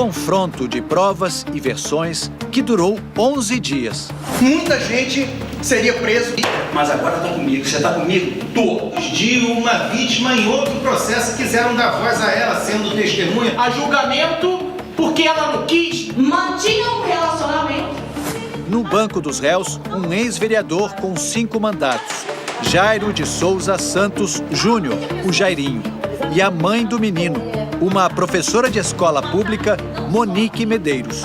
confronto de provas e versões que durou 11 dias. Muita gente seria preso. Mas agora tá comigo. Você tá comigo? Tô. De uma vítima em outro processo quiseram dar voz a ela sendo testemunha. A julgamento porque ela não quis. Mantinha um relacionamento. No banco dos réus, um ex-vereador com 5 mandatos, Jairo de Souza Santos Júnior, o Jairinho, e a mãe do menino, uma professora de escola pública, Monique Medeiros.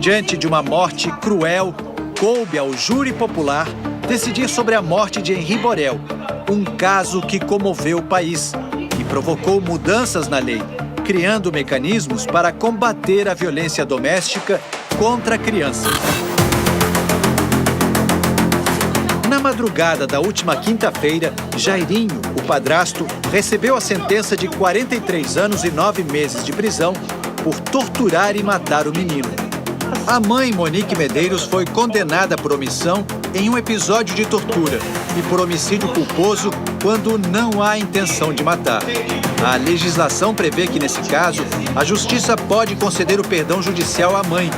Diante de uma morte cruel, coube ao júri popular decidir sobre a morte de Henri Borel, um caso que comoveu o país e provocou mudanças na lei, criando mecanismos para combater a violência doméstica contra a criança. Na madrugada da última quinta-feira, Jairinho, o padrasto, recebeu a sentença de 43 anos e 9 meses de prisão por torturar e matar o menino. A mãe, Monique Medeiros, foi condenada por omissão em um episódio de tortura e por homicídio culposo quando não há intenção de matar. A legislação prevê que, nesse caso, a Justiça pode conceder o perdão judicial à mãe.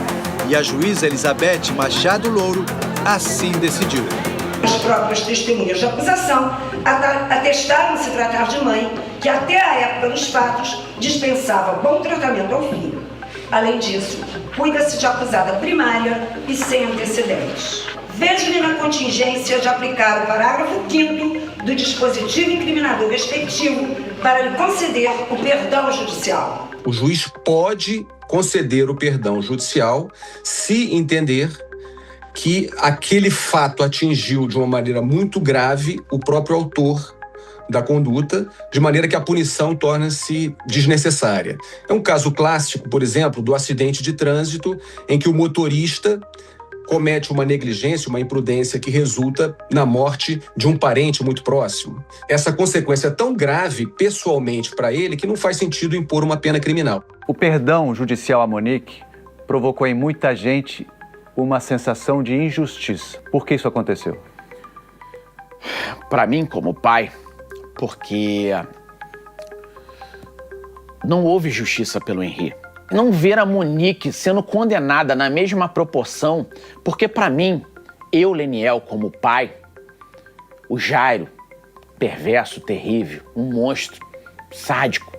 E a juíza Elizabeth Machado Louro assim decidiu. As próprias testemunhas de acusação atestaram se tratar de mãe que, até a época dos fatos, dispensava bom tratamento ao filho. Além disso, cuida-se de acusada primária e sem antecedentes. Vejo-me na contingência de aplicar o parágrafo 5º do dispositivo incriminador respectivo para lhe conceder o perdão judicial. O juiz pode conceder o perdão judicial se entender que aquele fato atingiu de uma maneira muito grave o próprio autor da conduta, de maneira que a punição torna-se desnecessária. É um caso clássico, por exemplo, do acidente de trânsito, em que o motorista comete uma negligência, uma imprudência que resulta na morte de um parente muito próximo. Essa consequência é tão grave, pessoalmente, para ele, que não faz sentido impor uma pena criminal. O perdão judicial a Monique provocou em muita gente uma sensação de injustiça. Por que isso aconteceu? Para mim, como pai, porque não houve justiça pelo Henri. Não ver a Monique sendo condenada na mesma proporção, porque para mim, eu, Leniel, como pai, o Jairo, perverso, terrível, um monstro, sádico.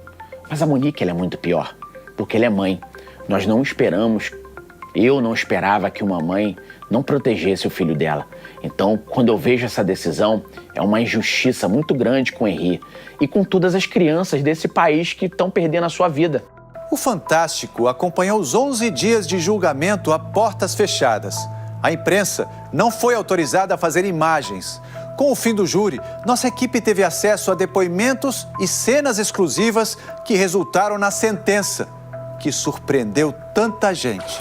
Mas a Monique, ela é muito pior, porque ela é mãe. Nós não esperamos, eu não esperava que uma mãe não protegesse o filho dela. Então, quando eu vejo essa decisão, é uma injustiça muito grande com o Henri e com todas as crianças desse país que estão perdendo a sua vida. O Fantástico acompanhou os 11 dias de julgamento a portas fechadas. A imprensa não foi autorizada a fazer imagens. Com o fim do júri, nossa equipe teve acesso a depoimentos e cenas exclusivas que resultaram na sentença, que surpreendeu tanta gente.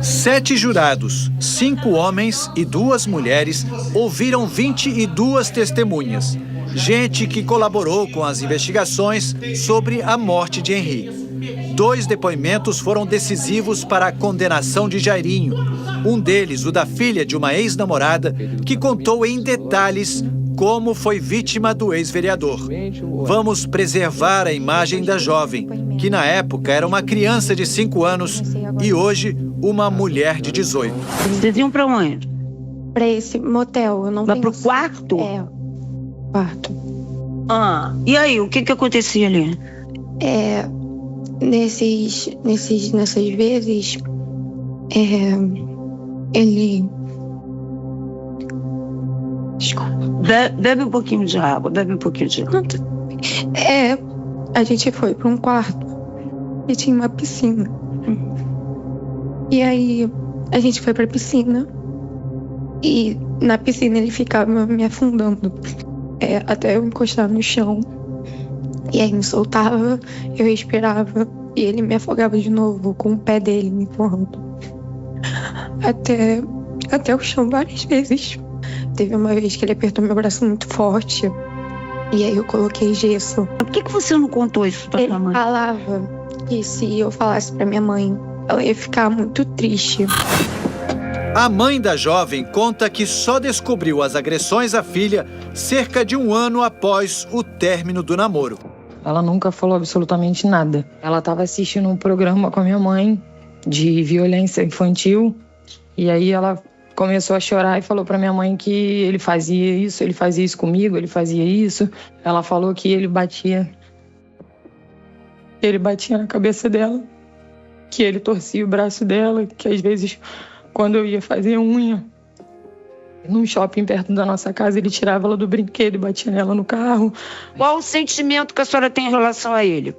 Sete jurados, 5 homens e 2 mulheres, ouviram 22 testemunhas. Gente que colaborou com as investigações sobre a morte de Henri. 2 depoimentos foram decisivos para a condenação de Jairinho. Um deles, o da filha de uma ex-namorada, que contou em detalhes como foi vítima do ex-vereador. Vamos preservar a imagem da jovem, que na época era uma criança de 5 anos e hoje uma mulher de 18. Vocês iam pra onde? Pra esse motel, eu não Vai pro penso. quarto? É, quarto. Ah, e aí, o que acontecia ali? Nessas vezes, ele... Desculpa. Bebe um pouquinho de água, bebe um pouquinho de água. A gente foi pra um quarto e tinha uma piscina. E aí, a gente foi pra piscina e na piscina ele ficava me afundando até eu encostar no chão. E aí me soltava, eu respirava e ele me afogava de novo com o pé dele me empurrando. Até o chão várias vezes. Teve uma vez que ele apertou meu braço muito forte e aí eu coloquei gesso. Por que você não contou isso pra sua mãe? Ele falava que se eu falasse pra minha mãe, ela ia ficar muito triste. A mãe da jovem conta que só descobriu as agressões à filha cerca de 1 ano após o término do namoro. Ela nunca falou absolutamente nada. Ela estava assistindo um programa com a minha mãe de violência infantil e aí ela começou a chorar e falou para minha mãe que ele fazia isso comigo, ele fazia isso. Ela falou que ele batia na cabeça dela, que ele torcia o braço dela, que às vezes quando eu ia fazer unha num shopping perto da nossa casa, ele tirava ela do brinquedo e batia nela no carro. Qual o sentimento que a senhora tem em relação a ele?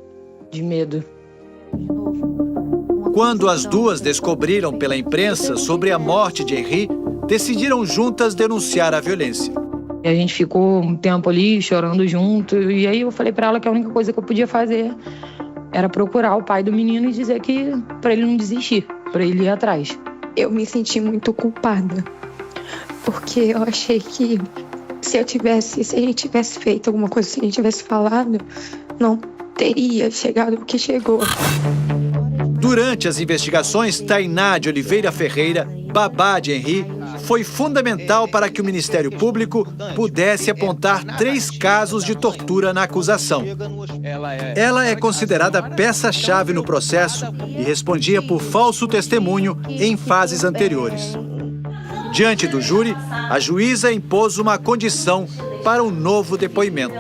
De medo. Quando as duas descobriram pela imprensa sobre a morte de Henri, decidiram juntas denunciar a violência. E a gente ficou um tempo ali chorando junto, e aí eu falei pra ela que a única coisa que eu podia fazer era procurar o pai do menino e dizer que pra ele não desistir, pra ele ir atrás. Eu me senti muito culpada, porque eu achei que se a gente tivesse feito alguma coisa, se a gente tivesse falado, não teria chegado o que chegou. Durante as investigações, Tainá de Oliveira Ferreira, babá de Henri, foi fundamental para que o Ministério Público pudesse apontar 3 casos de tortura na acusação. Ela é considerada peça-chave no processo e respondia por falso testemunho em fases anteriores. Diante do júri, a juíza impôs uma condição para um novo depoimento.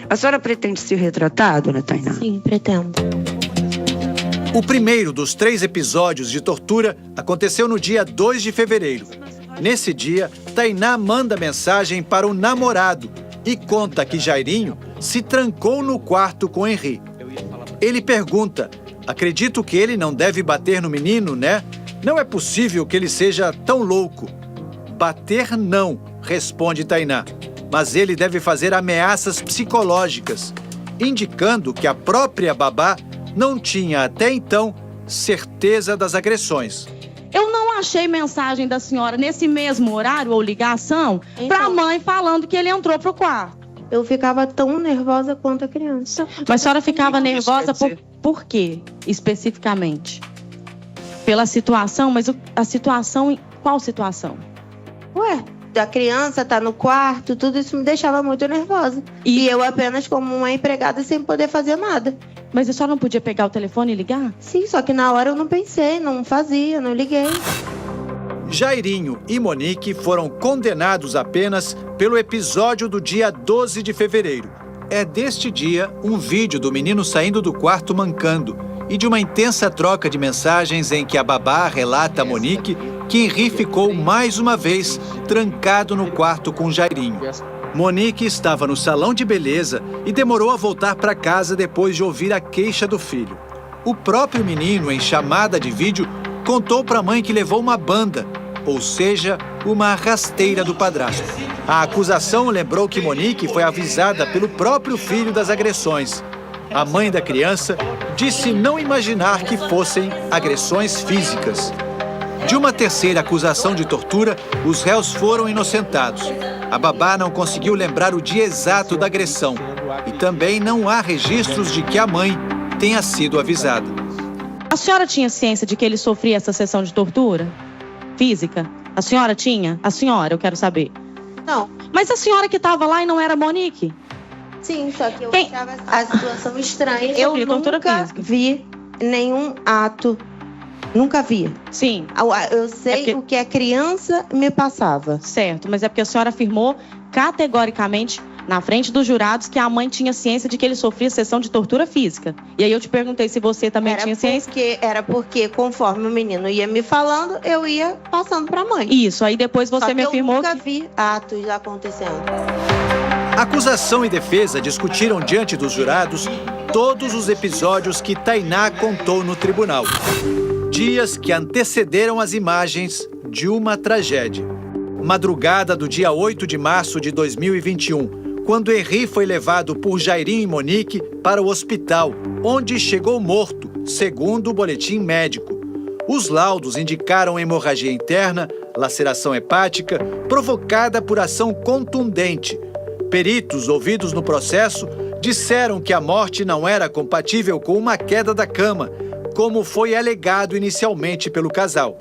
A senhora pretende se retratar, dona Tainá? Sim, pretendo. O primeiro dos 3 episódios de tortura aconteceu no dia 2 de fevereiro. Nesse dia, Tainá manda mensagem para o namorado e conta que Jairinho se trancou no quarto com Henri. Ele pergunta: acredito que ele não deve bater no menino, né? Não é possível que ele seja tão louco. Bater não, responde Tainá, mas ele deve fazer ameaças psicológicas, indicando que a própria babá não tinha até então certeza das agressões. Eu não achei mensagem da senhora nesse mesmo horário ou ligação para a mãe falando que ele entrou pro quarto. Eu ficava tão nervosa quanto a criança. Mas a senhora ficava nervosa por quê, especificamente? Pela situação, mas a situação, qual situação? Ué, a criança tá no quarto, tudo isso me deixava muito nervosa. E eu apenas como uma empregada sem poder fazer nada. Mas a senhora não podia pegar o telefone e ligar? Sim, só que na hora eu não pensei, não fazia, não liguei. Jairinho e Monique foram condenados apenas pelo episódio do dia 12 de fevereiro. É deste dia um vídeo do menino saindo do quarto mancando e de uma intensa troca de mensagens em que a babá relata a Monique que Henri ficou mais uma vez trancado no quarto com Jairinho. Monique estava no salão de beleza e demorou a voltar para casa depois de ouvir a queixa do filho. O próprio menino, em chamada de vídeo, contou para a mãe que levou uma banda, ou seja, uma rasteira do padrasto. A acusação lembrou que Monique foi avisada pelo próprio filho das agressões. A mãe da criança disse não imaginar que fossem agressões físicas. De uma terceira acusação de tortura, os réus foram inocentados. A babá não conseguiu lembrar o dia exato da agressão e também não há registros de que a mãe tenha sido avisada. A senhora tinha ciência de que ele sofria essa sessão de tortura física? A senhora tinha? A senhora, eu quero saber. Não. Mas a senhora que estava lá e não era Monique? Sim, só que eu achava a situação estranha. Eu nunca vi nenhum ato. Nunca vi. Sim. Eu sei o que a criança me passava. Certo, mas é porque a senhora afirmou categoricamente na frente dos jurados que a mãe tinha ciência de que ele sofria sessão de tortura física. E aí eu te perguntei se você também tinha ciência. Era porque conforme o menino ia me falando, eu ia passando pra mãe. Isso, aí depois você me afirmou eu nunca vi atos acontecendo. Acusação e defesa discutiram diante dos jurados todos os episódios que Tainá contou no tribunal. Dias que antecederam as imagens de uma tragédia. Madrugada do dia 8 de março de 2021, quando Henri foi levado por Jairinho e Monique para o hospital, onde chegou morto, segundo o boletim médico. Os laudos indicaram hemorragia interna, laceração hepática, provocada por ação contundente. Peritos ouvidos no processo disseram que a morte não era compatível com uma queda da cama, como foi alegado inicialmente pelo casal.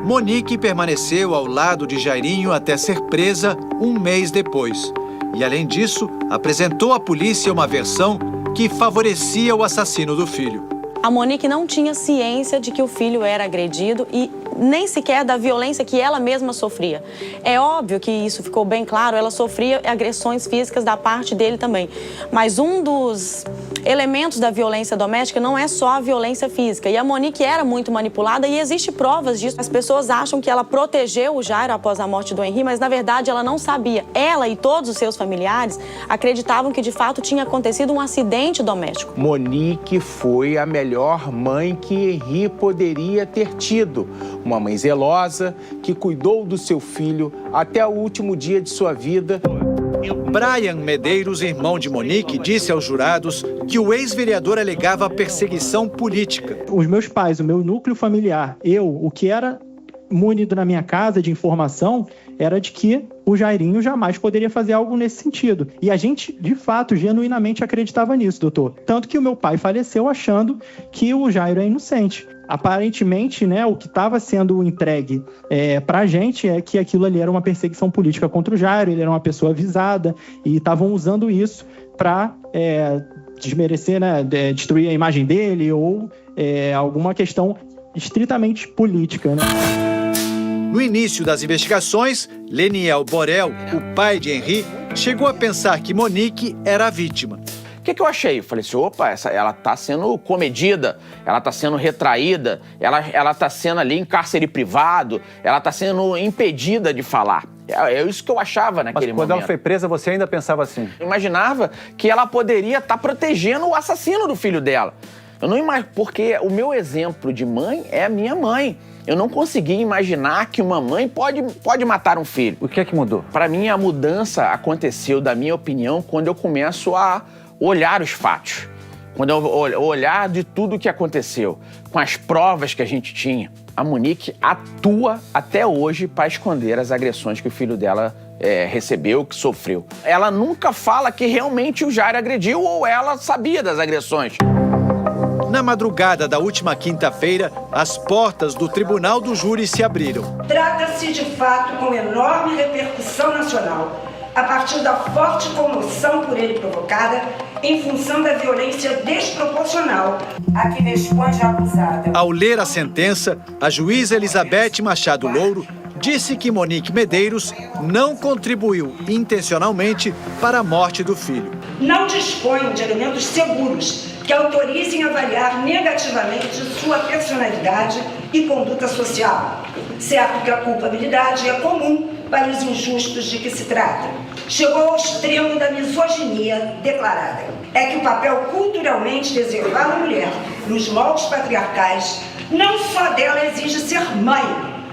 Monique permaneceu ao lado de Jairinho até ser presa um mês depois. E, além disso, apresentou à polícia uma versão que favorecia o assassino do filho. A Monique não tinha ciência de que o filho era agredido e nem sequer da violência que ela mesma sofria. É óbvio que isso ficou bem claro, ela sofria agressões físicas da parte dele também. Mas um dos elementos da violência doméstica não é só a violência física. E a Monique era muito manipulada e existem provas disso. As pessoas acham que ela protegeu o Jairo após a morte do Henri, mas na verdade ela não sabia. Ela e todos os seus familiares acreditavam que de fato tinha acontecido um acidente doméstico. Monique foi a melhor mãe que Henri poderia ter tido. Uma mãe zelosa, que cuidou do seu filho até o último dia de sua vida. Brian Medeiros, irmão de Monique, disse aos jurados que o ex-vereador alegava perseguição política. Os meus pais, o meu núcleo familiar, o que era munido na minha casa de informação era de que o Jairinho jamais poderia fazer algo nesse sentido. E a gente, de fato, genuinamente acreditava nisso, doutor. Tanto que o meu pai faleceu achando que o Jairo é inocente. Aparentemente, né, o que estava sendo entregue pra gente é que aquilo ali era uma perseguição política contra o Jairo, ele era uma pessoa avisada e estavam usando isso para desmerecer, né, destruir a imagem dele ou alguma questão estritamente política, né? No início das investigações, Leniel Borel, o pai de Henri, chegou a pensar que Monique era a vítima. O que eu achei? Eu falei assim, opa, ela tá sendo comedida, ela tá sendo retraída, ela tá sendo ali em cárcere privado, ela tá sendo impedida de falar. É isso que eu achava naquele momento. Mas quando ela foi presa, você ainda pensava assim? Eu imaginava que ela poderia estar protegendo o assassino do filho dela. Eu não imagino, porque o meu exemplo de mãe é a minha mãe. Eu não conseguia imaginar que uma mãe pode matar um filho. O que é que mudou? Para mim, a mudança aconteceu, da minha opinião, quando eu começo a olhar os fatos. Quando eu olhar de tudo o que aconteceu, com as provas que a gente tinha. A Monique atua até hoje para esconder as agressões que o filho dela recebeu, que sofreu. Ela nunca fala que realmente o Jairo agrediu ou ela sabia das agressões. Na madrugada da última quinta-feira, as portas do Tribunal do Júri se abriram. Trata-se de fato com enorme repercussão nacional, a partir da forte comoção por ele provocada, em função da violência desproporcional a que dispõe a acusada. Ao ler a sentença, a juíza Elizabeth Machado Louro disse que Monique Medeiros não contribuiu intencionalmente para a morte do filho. Não dispõe de elementos seguros que autorizem avaliar negativamente sua personalidade e conduta social. Certo que a culpabilidade é comum para os injustos de que se trata. Chegou ao extremo da misoginia declarada. É que o papel culturalmente reservado à mulher nos moldes patriarcais não só dela exige ser mãe,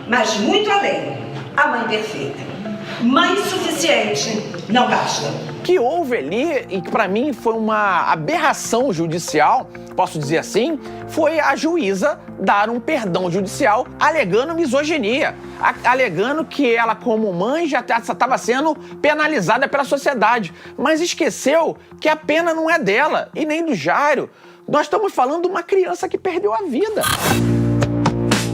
mas muito além, a mãe perfeita. Mãe suficiente não basta. Que houve ali, e que para mim foi uma aberração judicial, posso dizer assim, foi a juíza dar um perdão judicial alegando misoginia, alegando que ela como mãe já estava sendo penalizada pela sociedade, mas esqueceu que a pena não é dela e nem do Jairo. Nós estamos falando de uma criança que perdeu a vida.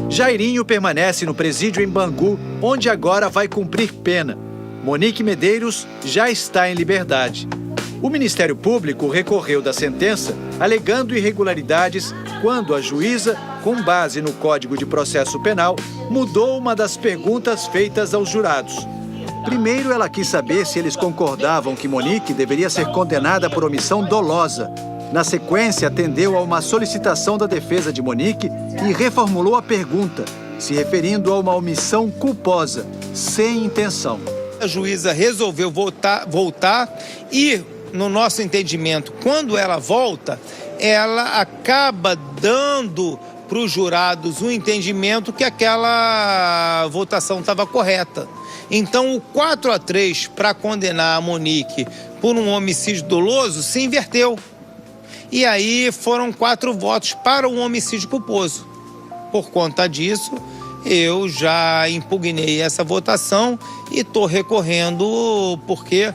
Jairinho permanece no presídio em Bangu, onde agora vai cumprir pena. Monique Medeiros já está em liberdade. O Ministério Público recorreu da sentença, alegando irregularidades quando a juíza, com base no Código de Processo Penal, mudou uma das perguntas feitas aos jurados. Primeiro, ela quis saber se eles concordavam que Monique deveria ser condenada por omissão dolosa. Na sequência, atendeu a uma solicitação da defesa de Monique e reformulou a pergunta, se referindo a uma omissão culposa, sem intenção. A juíza resolveu voltar e, no nosso entendimento, quando ela volta, ela acaba dando para os jurados o entendimento que aquela votação estava correta. Então, o 4-3 para condenar a Monique por um homicídio doloso se inverteu. E aí foram 4 votos para um homicídio culposo. Por conta disso, eu já impugnei essa votação e estou recorrendo porque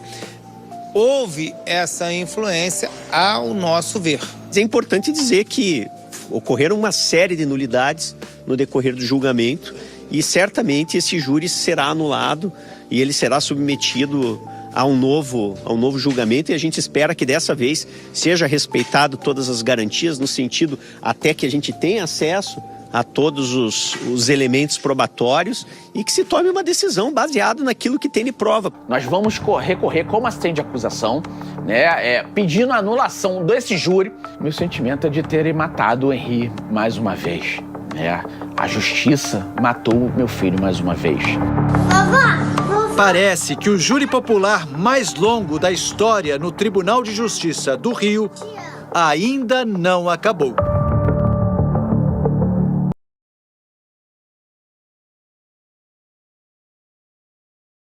houve essa influência ao nosso ver. É importante dizer que ocorreram uma série de nulidades no decorrer do julgamento e certamente esse júri será anulado e ele será submetido a um novo julgamento, e a gente espera que dessa vez seja respeitado todas as garantias, no sentido até que a gente tenha acesso a todos os elementos probatórios e que se tome uma decisão baseada naquilo que tem de prova. Nós vamos recorrer como assistente de acusação, né, pedindo a anulação desse júri. Meu sentimento é de terem matado o Henri mais uma vez. A justiça matou meu filho mais uma vez. Parece que o júri popular mais longo da história no Tribunal de Justiça do Rio ainda não acabou.